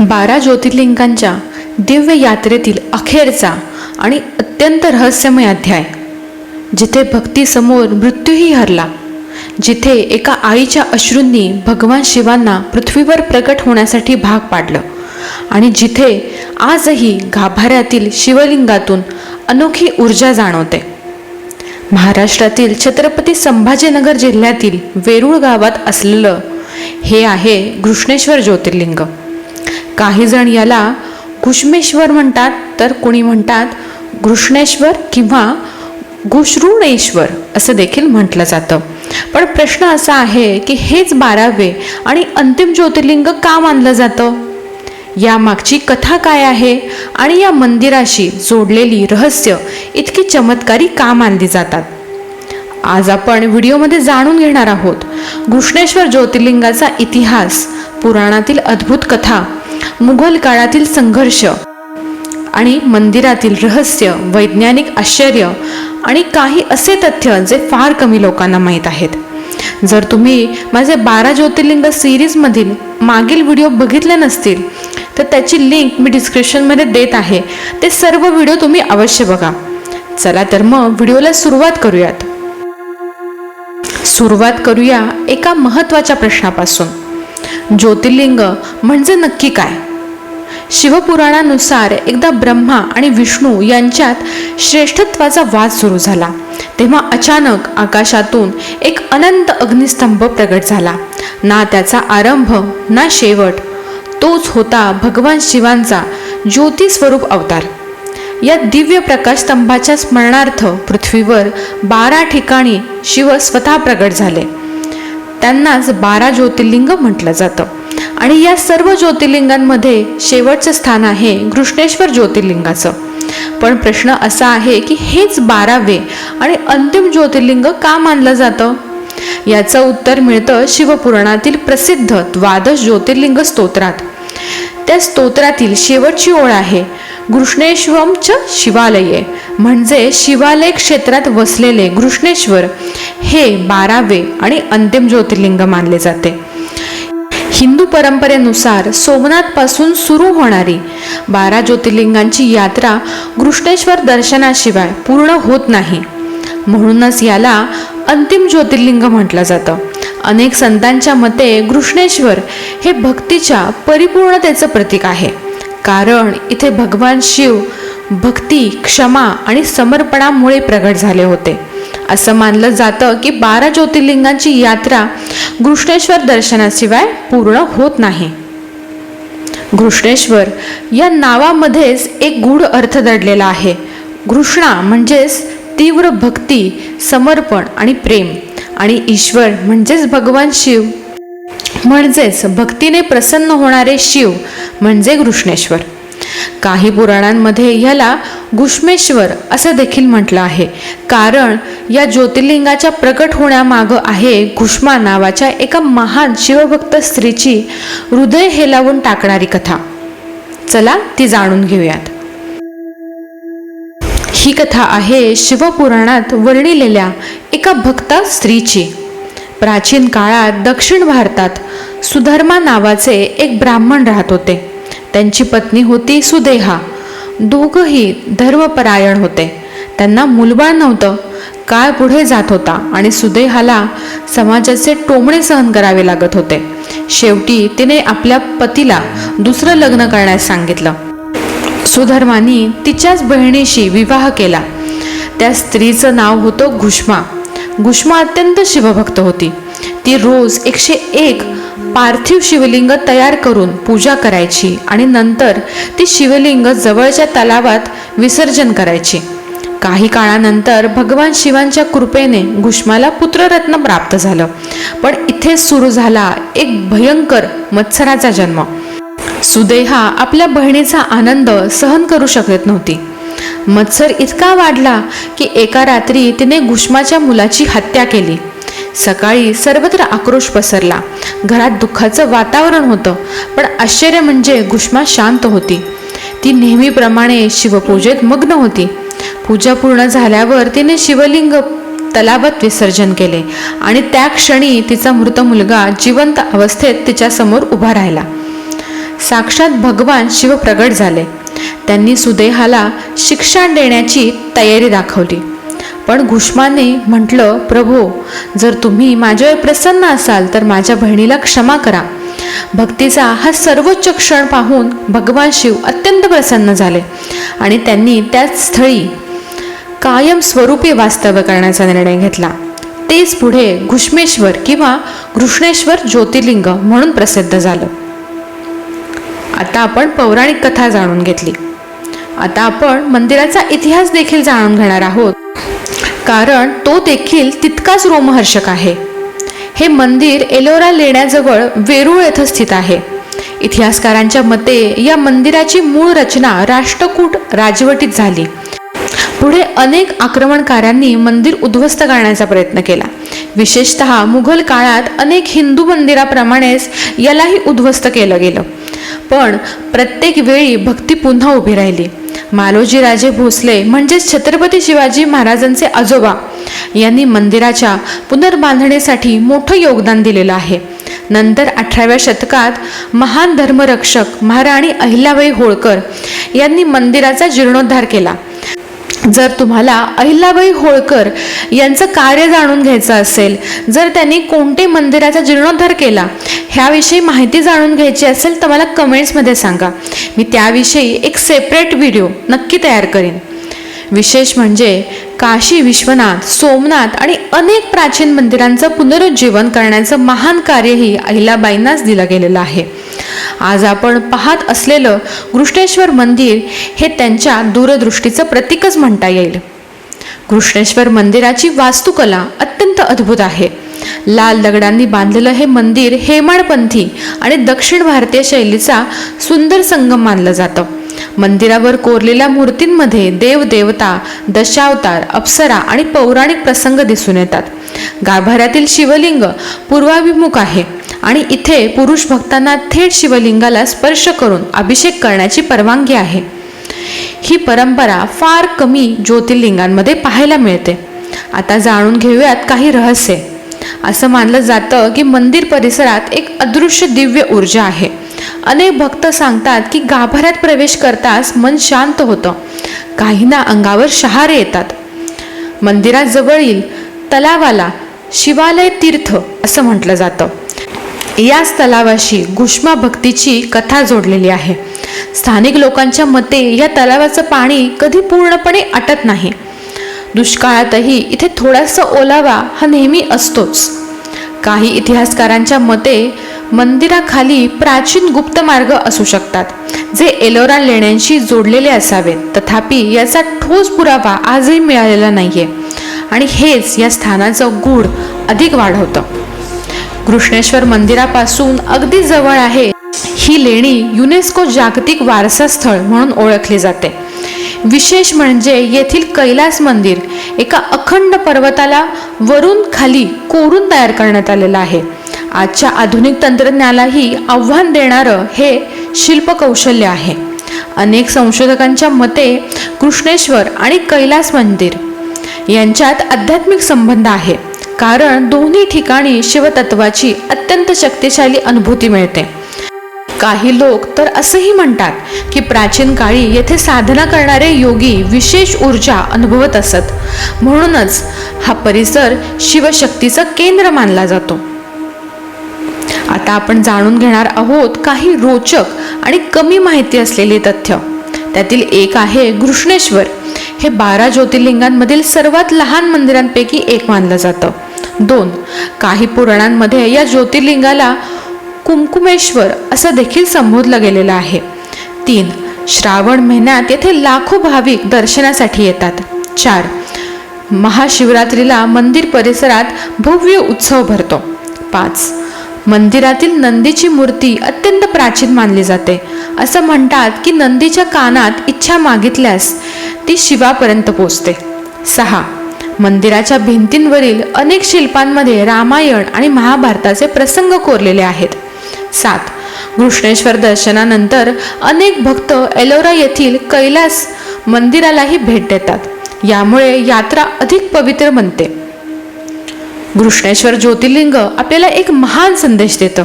12 ज्योतिर्लिंगांच्या दिव्य यात्रेतील अखेरचा आणि अत्यंत रहस्यमय अध्याय, जिथे भक्तीसमोर मृत्यूही हरला, जिथे एका आईच्या अश्रूंनी भगवान शिवांना पृथ्वीवर प्रकट होण्यासाठी भाग पाडलं आणि जिथे आजही गाभाऱ्यातील शिवलिंगातून अनोखी ऊर्जा जाणवते. महाराष्ट्रातील छत्रपती संभाजीनगर जिल्ह्यातील वेरूळ गावात असलेलं हे आहे घृष्णेश्वर ज्योतिर्लिंग. काही जण याला घुष्मेश्वर म्हणतात, तर कोणी म्हणतात घृष्णेश्वर किंवा घुश्रुणेश्वर असं देखील म्हटलं जातं. पण प्रश्न असा आहे की हेच 12वे आणि अंतिम ज्योतिर्लिंग का मानलं जातं? यामागची कथा काय आहे आणि या मंदिराशी जोडलेली रहस्य इतकी चमत्कारी का मानली जातात? आज आपण व्हिडिओमध्ये जाणून घेणार आहोत. घृष्णेश्वर ज्योतिर्लिंगाचा इतिहास, पुराणातील अद्भुत कथा, मुघल काळातील संघर्ष आणि मंदिरातील रहस्य, वैज्ञानिक आश्चर्य आणि काही असे तथ्य जे फार कमी लोकांना माहीत आहेत. जर तुम्ही माझे 12 ज्योतिर्लिंग सिरीजमधील मागील व्हिडिओ बघितले नसतील तर त्याची लिंक मी डिस्क्रिप्शनमध्ये देत आहे. ते सर्व व्हिडिओ तुम्ही अवश्य बघा. चला तर मग व्हिडिओला सुरुवात करूया एका महत्त्वाच्या प्रश्नापासून. ज्योतिर्लिंग म्हणजे नक्की काय? शिवपुराणानुसार एकदा ब्रह्मा आणि विष्णू यांच्यात श्रेष्ठत्वाचा वाद सुरू झाला, तेव्हा अचानक आकाशातून एक अनंत अग्निस्तंभ प्रगट झाला. ना त्याचा आरंभ ना शेवट. तोच होता भगवान शिवांचा ज्योती स्वरूप अवतार. या दिव्य प्रकाश स्तंभाच्या स्मरणार्थ पृथ्वीवर 12 ठिकाणी शिव स्वतः प्रगट झाले. त्यांनाच 12 ज्योतिर्लिंग म्हटलं जातं. आणि या सर्व ज्योतिर्लिंगांमध्ये शेवटचं स्थान आहे घृष्णेश्वर ज्योतिर्लिंगाचं. पण प्रश्न असा आहे की हेच 12वे आणि अंतिम ज्योतिर्लिंग का मानलं जातं? याचं उत्तर मिळतं शिवपुराणातील प्रसिद्ध द्वादश ज्योतिर्लिंग स्तोत्रात. त्या स्तोत्रातील शेवटची ओळ आहे घृष्णेश्वरच शिवालये, म्हणजे शिवालय क्षेत्रात वसलेले घृष्णेश्वर हे 12वे आणि अंतिम ज्योतिर्लिंग मानले जाते. हिंदू परंपरेनुसार सोमनाथ पासून सुरू होणारी 12 ज्योतिर्लिंगांची यात्रा घृष्णेश्वर दर्शनाशिवाय पूर्ण होत नाही. म्हणूनच याला अंतिम ज्योतिर्लिंग म्हटलं जातं. अनेक संतांच्या मते घृष्णेश्वर हे भक्तीच्या परिपूर्णतेचं प्रतीक आहे, कारण इथे भगवान शिव भक्ती, क्षमा आणि समर्पणामुळे प्रगट झाले होते. असं मानलं जातं की 12 ज्योतिर्लिंगांची यात्रा घृष्णेश्वर दर्शनाशिवाय पूर्ण होत नाही. घृष्णेश्वर या नावामध्येच एक गूढ अर्थ दडलेला आहे. घृष्णा म्हणजेच तीव्र भक्ती, समर्पण आणि प्रेम, आणि ईश्वर म्हणजेच भगवान शिव, म्हणजेच भक्तीने प्रसन्न होणारे शिव म्हणजे घृष्णेश्वर. काही पुराणांमध्ये याला घुष्मेश्वर असं देखील म्हटलं आहे, कारण या ज्योतिर्लिंगाच्या प्रकट होण्यामागं आहे घुष्मा नावाच्या एका महान शिवभक्त स्त्रीची हृदय हेलावून टाकणारी कथा. चला ती जाणून घेऊयात. ही कथा आहे शिवपुराणात वर्णिलेल्या एका भक्ता स्त्रीची. प्राचीन काळात दक्षिण भारतात सुधर्मा नावाचे एक ब्राह्मण राहत होते. त्यांची पत्नी होती सुदेहा. दोघंही धर्मपरायण होते. त्यांना मूलबाळ नव्हतं. काळ पुढे जात होता आणि सुदेहाला समाजाचे टोमणे सहन करावे लागत होते. शेवटी तिने आपल्या पतीला दुसरं लग्न करण्यास सांगितलं. सुधर्मानी तिच्याच बहिणीशी विवाह केला. त्या स्त्रीचं नाव होतं घुष्मा. घुष्मा अत्यंत शिवभक्त होती. ती रोज 101 पार्थिव शिवलिंग तयार करून पूजा करायची आणि नंतर ती शिवलिंग जवळच्या तलावात विसर्जन करायची. काही काळानंतर भगवान शिवांच्या कृपेने घुष्माला पुत्ररत्न प्राप्त झालं. पण इथेच सुरू झाला एक भयंकर मत्सराचा जन्म. सुदेहा आपल्या बहिणीचा आनंद सहन करू शकत नव्हती. मत्सर इतका वाढला की एका रात्री तिने घुष्माच्या मुलाची हत्या केली. सकाळी सर्वत्र आक्रोश पसरला. घरात दुःखाचं वातावरण होतं. पण आश्चर्य म्हणजे घुष्मा शांत होती. ती नेहमीप्रमाणे शिवपूजेत मग्न होती. पूजा पूर्ण झाल्यावर तिने शिवलिंग तलावात विसर्जन केले आणि त्या क्षणी तिचा मृत मुलगा जिवंत अवस्थेत तिच्यासमोर उभा राहिला. साक्षात भगवान शिव प्रगट झाले. त्यांनी सुदेहाला शिक्षा देण्याची तयारी दाखवली. पण घुष्माने म्हटलं, प्रभो, जर तुम्ही माझ्यावर प्रसन्न असाल तर माझ्या बहिणीला क्षमा करा. भक्तीचा हा सर्वोच्च क्षण पाहून भगवान शिव अत्यंत प्रसन्न झाले आणि त्यांनी त्याच स्थळी कायम स्वरूपी वास्तव्य करण्याचा निर्णय घेतला. तेच पुढे घुष्मेश्वर किंवा घृष्णेश्वर ज्योतिर्लिंग म्हणून प्रसिद्ध झालं. आता आपण पौराणिक कथा जाणून घेतली. आता आपण मंदिराचा इतिहास देखील जाणून घेणार आहोत, कारण तो देखील तितकाच रोमहर्षक आहे. हे मंदिर एलोरा लेण्याजवळ वेरूळ येथे स्थित आहे. इतिहासकारांच्या मते या मंदिराची मूळ रचना राष्ट्रकूट राजवटीत झाली. पुढे अनेक आक्रमणकारांनी मंदिर उद्ध्वस्त करण्याचा प्रयत्न केला. विशेषतः मुघल काळात अनेक हिंदू मंदिराप्रमाणेच यालाही उद्ध्वस्त केलं गेलं. पण प्रत्येक वेळी भक्ती पुन्हा उभी राहिली. मालोजी राजे भोसले म्हणजेच छत्रपती शिवाजी महाराजांचे आजोबा यांनी मंदिराच्या पुनर्बांधणीसाठी मोठं योगदान दिलेलं आहे. नंतर 18व्या शतकात महान धर्मरक्षक महाराणी अहिल्याबाई होळकर यांनी मंदिराचा जीर्णोद्धार केला. जर तुम्हाला अहिल्याबाई होळकर यांचं कार्य जाणून घ्यायचं असेल, जर त्यांनी कोणते मंदिराचा जीर्णोद्धार केला ह्याविषयी माहिती जाणून घ्यायची असेल तर मला कमेंट्समध्ये सांगा. मी त्याविषयी एक सेपरेट व्हिडिओ नक्की तयार करेन. विशेष म्हणजे काशी विश्वनाथ, सोमनाथ आणि अनेक प्राचीन मंदिरांचं पुनरुज्जीवन करण्याचं महान कार्यही अहिल्याबाईंनाच दिलं गेलेलं आहे. आज आपण पाहत असलेलं घृष्णेश्वर मंदिर हे त्यांच्या दूरदृष्टीचं प्रतीकच म्हणता येईल. घृष्णेश्वर मंदिराची वास्तुकला अत्यंत अद्भुत आहे. लाल दगडांनी बांधलेलं हे मंदिर हेमाडपंथी आणि दक्षिण भारतीय शैलीचा सुंदर संगम मानलं जातं. मंदिरावर कोरलेल्या मूर्तींमध्ये देवदेवता, दशावतार, अप्सरा आणि पौराणिक प्रसंग दिसून येतात. गाभाऱ्यातील शिवलिंग पूर्वाभिमुख आहे आणि इथे पुरुष भक्तांना थेट शिवलिंगाला स्पर्श करून अभिषेक करण्याची परवानगी आहे. ही परंपरा फार कमी ज्योतिर्लिंगांमध्ये पाहायला मिळते. आता जाणून घेऊयात काही रहस्य. असं मानलं जातं की मंदिर परिसरात एक अदृश्य दिव्य ऊर्जा आहे. अनेक भक्त सांगतात की गाभाऱ्यात प्रवेश करताच मन शांत होतं. काहींना अंगावर शहारे येतात. मंदिराजवळील तलावाला शिवालय तीर्थ असं म्हटलं जातं. याच तलावाशी घुष्मा भक्तीची कथा जोडलेली आहे. स्थानिक लोकांच्या मते या तलावाचं पाणी कधी पूर्णपणे आटत नाही. दुष्काळातही इथे थोडासा ओलावा हा नेहमी असतोच. काही इतिहासकारांच्या मते मंदिराखाली प्राचीन गुप्त मार्ग असू शकतात, जे एलोरा लेण्यांशी जोडलेले असावेत. तथापि याचा ठोस पुरावा आजही मिळालेला नाहीये आणि हेच या स्थानाचं गूढ अधिक वाढवतं. घृष्णेश्वर मंदिरापासून अगदी जवळ आहे ही लेणी युनेस्को जागतिक वारसा स्थळ म्हणून ओळखली जाते. विशेष म्हणजे येथील कैलास मंदिर एका अखंड पर्वताला वरून खाली कोरून तयार करण्यात आलेलं आहे. आजच्या आधुनिक तंत्रज्ञानालाही आव्हान देणारं हे शिल्पकौशल्य आहे. अनेक संशोधकांच्या मते घृष्णेश्वर आणि कैलास मंदिर यांच्यात आध्यात्मिक संबंध आहे, कारण दोन्ही ठिकाणी शिवतत्वाची अत्यंत शक्तिशाली अनुभूती मिळते. काही लोक तर असंही म्हणतात की प्राचीन काळी येथे साधना करणारे योगी विशेष ऊर्जा अनुभवत असत, म्हणूनच हा परिसर शिवशक्तीचं केंद्र मानला जातो. आता आपण जाणून घेणार आहोत काही रोचक आणि कमी माहिती असलेली तथ्य. त्यातील एक आहे घृष्णेश्वर हे 12 ज्योतिर्लिंगांमधील सर्वात लहान मंदिरांपैकी एक मानलं जातं. 2. काही पुराणांमध्ये या ज्योतिर्लिंगाला कुमकुमेश्वर असं देखील संबोधलं गेलेलं आहे. 3. श्रावण महिन्यात येथे लाखो भाविक दर्शनासाठी येतात. 4. महाशिवरात्रीला मंदिर परिसरात भव्य उत्सव भरतो. 5. मंदिरातील नंदीची मूर्ती अत्यंत प्राचीन मानली जाते. असं म्हणतात की नंदीच्या कानात इच्छा मागितल्यास ती शिवापर्यंत पोचते. 6. मंदिराच्या भिंतींवरील अनेक शिल्पांमध्ये रामायण आणि महाभारताचे प्रसंग कोरलेले आहेत. 7. घृष्णेश्वर दर्शनानंतर अनेक भक्त एलोरा येथील कैलास मंदिरालाही भेट देतात. यामुळे यात्रा अधिक पवित्र बनते. घृष्णेश्वर ज्योतिर्लिंग आपल्याला एक महान संदेश देतं,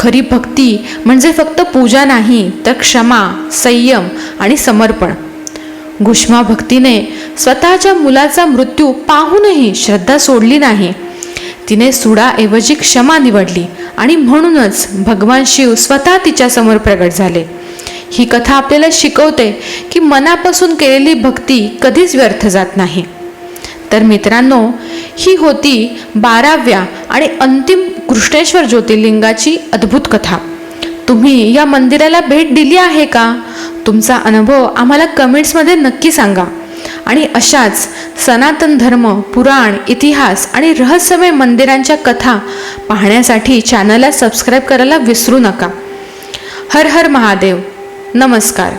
खरी भक्ती म्हणजे फक्त पूजा नाही, तर क्षमा, संयम आणि समर्पण. घुष्मा भक्तीने स्वतःच्या मुलाचा मृत्यू पाहूनही श्रद्धा सोडली नाही. तिने सुडाऐवजी क्षमा निवडली आणि म्हणूनच भगवान शिव स्वतः तिच्यासमोर प्रगट झाले. ही कथा आपल्याला शिकवते की मनापासून केलेली भक्ती कधीच व्यर्थ जात नाही. तर मित्रांनो, ही होती 12व्या आणि अंतिम कृष्णेश्वर ज्योतिर्लिंगाची अद्भुत कथा. तुम्ही या मंदिराला भेट दिली आहे का? तुमचा अनुभव आम्हाला कमेंट्समध्ये नक्की सांगा. आणि अशाच सनातन धर्म, पुराण, इतिहास आणि रहस्यमय मंदिरांच्या कथा पाहण्यासाठी चॅनलला सबस्क्राईब करायला विसरू नका. हर हर महादेव. नमस्कार.